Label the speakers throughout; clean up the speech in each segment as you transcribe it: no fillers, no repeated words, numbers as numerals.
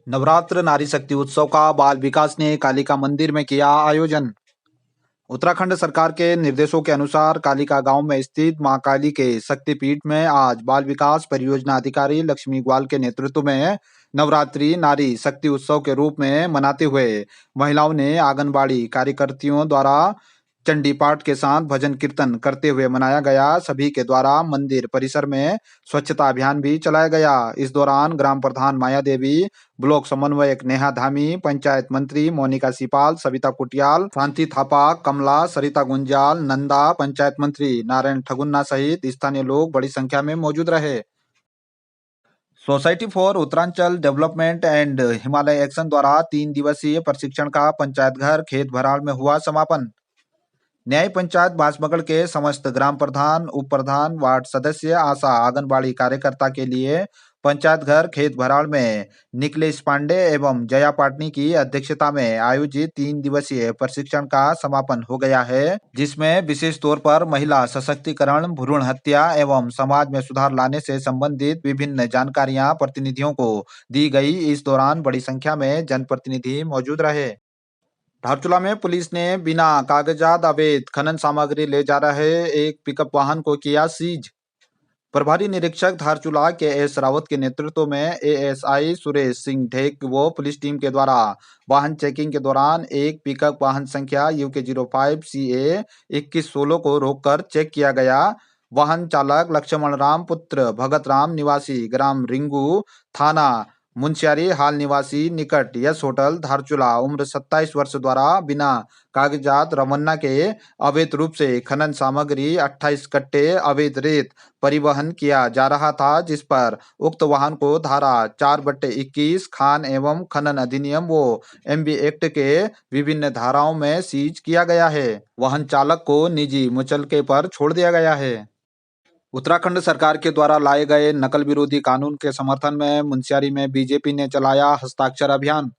Speaker 1: नवरात्र नारी शक्ति उत्सव का बाल विकास ने कालिका मंदिर में किया आयोजन। उत्तराखंड सरकार के निर्देशों के अनुसार कालिका गांव में स्थित मां काली के शक्तिपीठ में आज बाल विकास परियोजना अधिकारी लक्ष्मी ग्वाल के नेतृत्व में नवरात्रि नारी शक्ति उत्सव के रूप में मनाते हुए महिलाओं ने आंगनबाड़ी कार्यकर्तियों द्वारा चंडी पाठ के साथ भजन कीर्तन करते हुए मनाया गया। सभी के द्वारा मंदिर परिसर में स्वच्छता अभियान भी चलाया गया। इस दौरान ग्राम प्रधान माया देवी, ब्लॉक समन्वयक नेहा धामी, पंचायत मंत्री मोनिका सिपाल, सविता कुटियाल, शांति थापा, कमला, सरिता गुंजाल, नंदा, पंचायत मंत्री नारायण ठगुन्ना सहित स्थानीय लोग बड़ी संख्या में मौजूद रहे। Society for Uttaranchal development and Himalaya action द्वारा 3 दिवसीय प्रशिक्षण का पंचायत घर खेत भराड़ में हुआ समापन। न्याय पंचायत बांसबगड़ के समस्त ग्राम प्रधान, उप प्रधान, वार्ड सदस्य, आशा, आंगनबाड़ी कार्यकर्ता के लिए पंचायत घर खेत भराड़ में निकलेश पांडे एवं जया पाटनी की अध्यक्षता में आयोजित 3 दिवसीय प्रशिक्षण का समापन हो गया है, जिसमें विशेष तौर पर महिला सशक्तिकरण, भ्रूण हत्या एवं समाज में सुधार लाने से संबंधित विभिन्न जानकारियां प्रतिनिधियों को दी गई। इस दौरान बड़ी संख्या में जनप्रतिनिधि मौजूद रहे। धारचूला में पुलिस ने बिना कागजात अवैध खनन सामग्री ले जा रहे एक पिकअप वाहन को किया सीज। प्रभारी निरीक्षक धारचूला के एस रावत के नेतृत्व में एएसआई सुरेश सिंह ढेक वो पुलिस टीम के द्वारा वाहन चेकिंग के दौरान एक पिकअप वाहन संख्या UK05 CA 2116 को रोककर चेक किया गया। वाहन चालक लक्ष्मण राम पुत्र भगत राम निवासी ग्राम रिंगू, थाना मुंशियारी, हाल निवासी निकट यश होटल धारचूला, उम्र 27 वर्ष द्वारा बिना कागजात रवाना के अवैध रूप से खनन सामग्री 28 कट्टे अवैध रेत परिवहन किया जा रहा था, जिस पर उक्त वाहन को धारा 4/21 खान एवं खनन अधिनियम व MB एक्ट के विभिन्न धाराओं में सीज किया गया है। वाहन चालक को निजी मुचलके पर छोड़ दिया गया है। उत्तराखंड सरकार के द्वारा लाए गए नकल विरोधी कानून के समर्थन में मुंशियारी में बीजेपी ने चलाया हस्ताक्षर अभियान।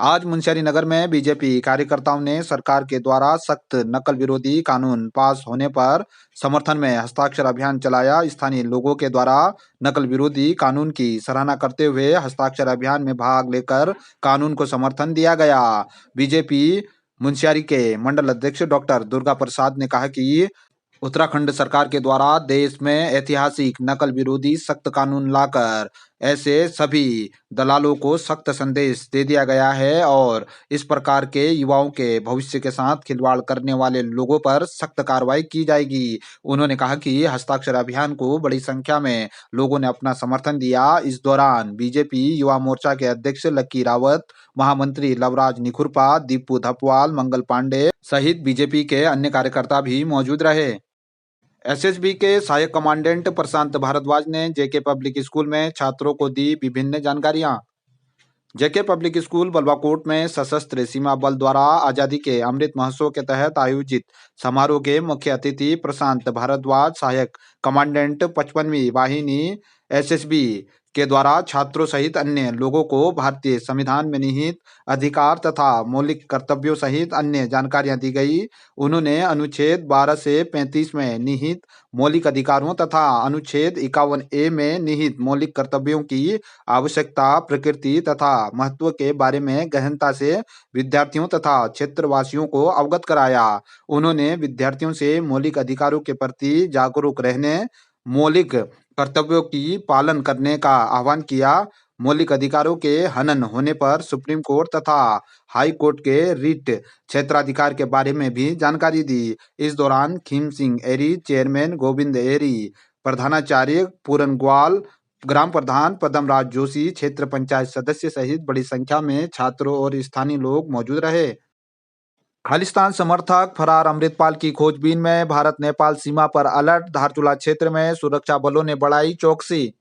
Speaker 1: आज मुंशियारी नगर में बीजेपी कार्यकर्ताओं ने सरकार के द्वारा सख्त नकल विरोधी कानून पास होने पर समर्थन में हस्ताक्षर अभियान चलाया। स्थानीय लोगों के द्वारा नकल विरोधी कानून की सराहना करते हुए हस्ताक्षर अभियान में भाग लेकर कानून को समर्थन दिया गया। बीजेपी मुंशियारी के मंडल अध्यक्ष डॉक्टर दुर्गा प्रसाद ने कहा कि उत्तराखंड सरकार के द्वारा देश में ऐतिहासिक नकल विरोधी सख्त कानून लाकर ऐसे सभी दलालों को सख्त संदेश दे दिया गया है और इस प्रकार के युवाओं के भविष्य के साथ खिलवाड़ करने वाले लोगों पर सख्त कार्रवाई की जाएगी। उन्होंने कहा कि हस्ताक्षर अभियान को बड़ी संख्या में लोगों ने अपना समर्थन दिया। इस दौरान बीजेपी युवा मोर्चा के अध्यक्ष लक्की रावत, महामंत्री लवराज निखुरपा, दीपू धपवाल, मंगल पांडे सहित बीजेपी के अन्य कार्यकर्ता भी मौजूद रहे। SSB के सहायक कमांडेंट प्रशांत भारद्वाज ने JK पब्लिक स्कूल में छात्रों को दी विभिन्न जानकारियां। JK पब्लिक स्कूल बलवाकोट में सशस्त्र सीमा बल द्वारा आजादी के अमृत महोत्सव के तहत आयोजित समारोह के मुख्य अतिथि प्रशांत भारद्वाज, सहायक कमांडेंट 55वीं वाहिनी SSB के द्वारा छात्रों सहित अन्य लोगों को भारतीय संविधान में निहित अधिकार तथा मौलिक कर्तव्यों सहित अन्य जानकारियां दी गई। उन्होंने अनुच्छेद 12 से 35 में निहित मौलिक अधिकारों तथा अनुच्छेद 51A में निहित मौलिक कर्तव्यों की आवश्यकता, प्रकृति तथा महत्व के बारे में गहनता से विद्यार्थियों तथा क्षेत्रवासियों को अवगत कराया। उन्होंने विद्यार्थियों से मौलिक अधिकारों के प्रति जागरूक रहने, मौलिक कर्तव्यों की पालन करने का आह्वान किया। मौलिक अधिकारों के हनन होने पर सुप्रीम कोर्ट तथा हाई कोर्ट के रिट क्षेत्राधिकार के बारे में भी जानकारी दी। इस दौरान खीम सिंह एरी, चेयरमैन गोविंद एरी, प्रधानाचार्य पूरन ग्वाल, ग्राम प्रधान पदमराज जोशी, क्षेत्र पंचायत सदस्य सहित बड़ी संख्या में छात्रों और स्थानीय लोग मौजूद रहे। खालिस्तान समर्थक फरार अमृतपाल की खोजबीन में भारत नेपाल सीमा पर अलर्ट। धारचूला क्षेत्र में सुरक्षा बलों ने बढ़ाई चौकसी।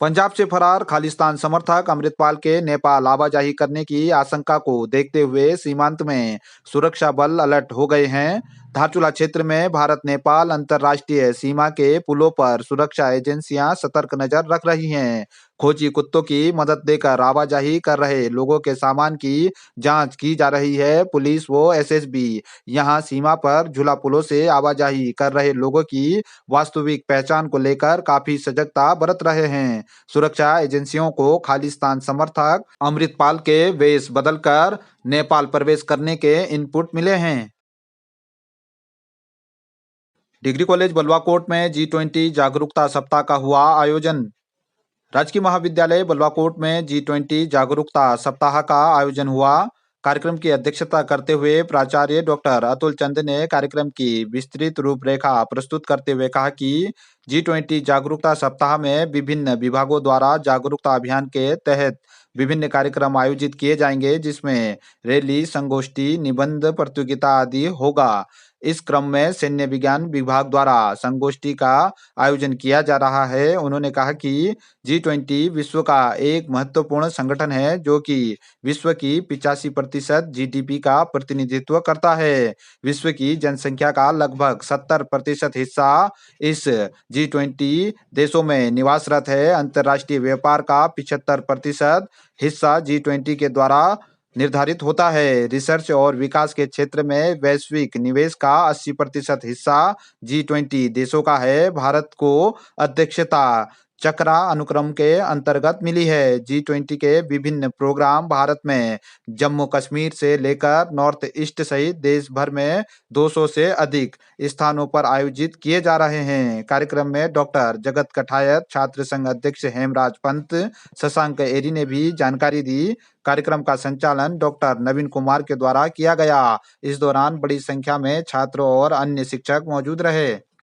Speaker 1: पंजाब से फरार खालिस्तान समर्थक अमृतपाल के नेपाल आवाजाही करने की आशंका को देखते हुए सीमांत में सुरक्षा बल अलर्ट हो गए हैं। धारचूला क्षेत्र में भारत नेपाल अंतर्राष्ट्रीय सीमा के पुलों पर सुरक्षा एजेंसियां सतर्क नजर रख रही हैं। खोजी कुत्तों की मदद देकर आवाजाही कर रहे लोगों के सामान की जांच की जा रही है। पुलिस व एसएसबी यहां सीमा पर झूला पुलों से आवाजाही कर रहे लोगों की वास्तविक पहचान को लेकर काफी सजगता बरत रहे हैं। सुरक्षा एजेंसियों को खालिस्तान समर्थक अमृतपाल के वेश बदलकर नेपाल प्रवेश करने के इनपुट मिले हैं। डिग्री कॉलेज बलवाकोट में G20 जागरूकता सप्ताह का हुआ आयोजन। राजकीय महाविद्यालय बलवाकोट में G20 जागरूकता सप्ताह का आयोजन हुआ। कार्यक्रम की अध्यक्षता करते हुए प्राचार्य डॉक्टर अतुल चंद ने कार्यक्रम की विस्तृत रूपरेखा प्रस्तुत करते हुए कहा कि G20 जागरूकता सप्ताह में विभिन्न विभागों द्वारा जागरूकता अभियान के तहत विभिन्न कार्यक्रम आयोजित किए जाएंगे, जिसमें रैली, संगोष्ठी, निबंध प्रतियोगिता आदि होगा। इस क्रम में सैन्य विज्ञान विभाग द्वारा संगोष्ठी का आयोजन किया जा रहा है। उन्होंने कहा कि G20 विश्व का एक महत्वपूर्ण संगठन है जो कि विश्व की 85% जीडीपी का प्रतिनिधित्व करता है। विश्व की जनसंख्या का लगभग 70% हिस्सा इस G20 देशों में निवासरत है। अंतर्राष्ट्रीय व्यापार का 75% हिस्सा G20 के द्वारा निर्धारित होता है। रिसर्च और विकास के क्षेत्र में वैश्विक निवेश का 80% हिस्सा G20 देशों का है। भारत को अध्यक्षता चक्रा अनुक्रम के अंतर्गत मिली है। G20 के विभिन्न प्रोग्राम भारत में जम्मू कश्मीर से लेकर नॉर्थ ईस्ट सहित देश भर में 200 से अधिक स्थानों पर आयोजित किए जा रहे हैं। कार्यक्रम में डॉक्टर जगत कठायत, छात्र संघ अध्यक्ष हेमराज पंत, शशांक एरी ने भी जानकारी दी। कार्यक्रम का संचालन डॉक्टर नवीन कुमार के द्वारा किया गया। इस दौरान बड़ी संख्या में छात्र और अन्य शिक्षक मौजूद रहे।